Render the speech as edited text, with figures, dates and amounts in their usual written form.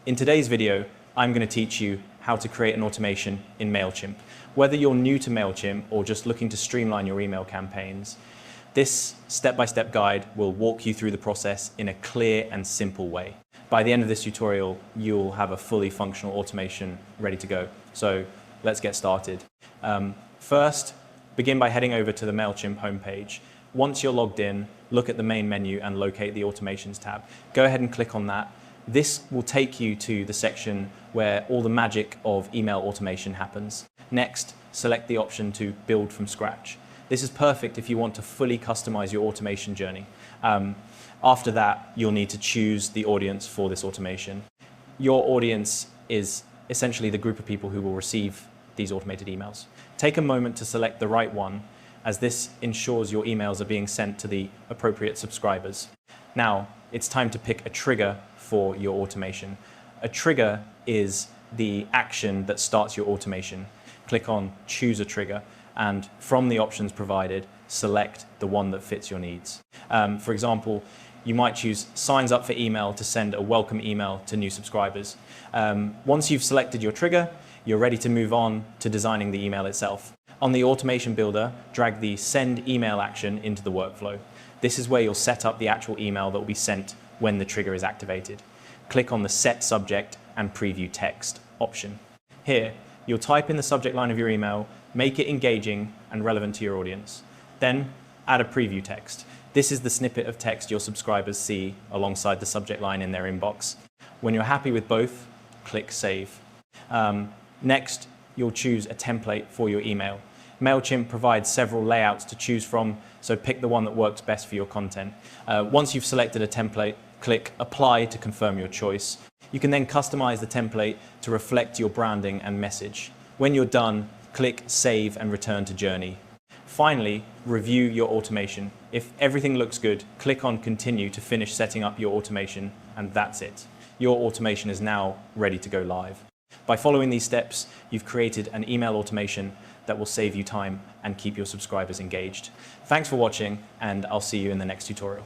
In today's video, I'm going to teach you how to create an automation in Mailchimp. Whether you're new to Mailchimp or just looking to streamline your email campaigns, this step-by-step guide will walk you through the process in a clear and simple way. By the end of this tutorial, you'll have a fully functional automation ready to go. So let's get started. First, begin by heading over to the Mailchimp homepage. Once you're logged in, look at the main menu and locate the Automations tab. Go ahead and click on that. This will take you to the section where all the magic of email automation happens. Next, select the option to build from scratch. This is perfect if you want to fully customize your automation journey. After that, you'll need to choose the audience for this automation. Your audience is essentially the group of people who will receive these automated emails. Take a moment to select the right one, as this ensures your emails are being sent to the appropriate subscribers. Now, it's time to pick a trigger for your automation. A trigger is the action that starts your automation. Click on Choose a Trigger, and from the options provided, select the one that fits your needs. For example, you might choose signs up for email to send a welcome email to new subscribers. Once you've selected your trigger, you're ready to move on to designing the email itself. On the automation builder, drag the send email action into the workflow. This is where you'll set up the actual email that will be sent when the trigger is activated. Click on the set subject and preview text option. Here, you'll type in the subject line of your email, make it engaging and relevant to your audience. Then add a preview text. This is the snippet of text your subscribers see alongside the subject line in their inbox. When you're happy with both, click Save. Next, you'll choose a template for your email. Mailchimp provides several layouts to choose from, so pick the one that works best for your content. Once you've selected a template, click Apply to confirm your choice. You can then customize the template to reflect your branding and message. When you're done, click Save and return to Journey. Finally, review your automation. If everything looks good, click on Continue to finish setting up your automation, and that's it. Your automation is now ready to go live. By following these steps, you've created an email automation that will save you time and keep your subscribers engaged. Thanks for watching, and I'll see you in the next tutorial.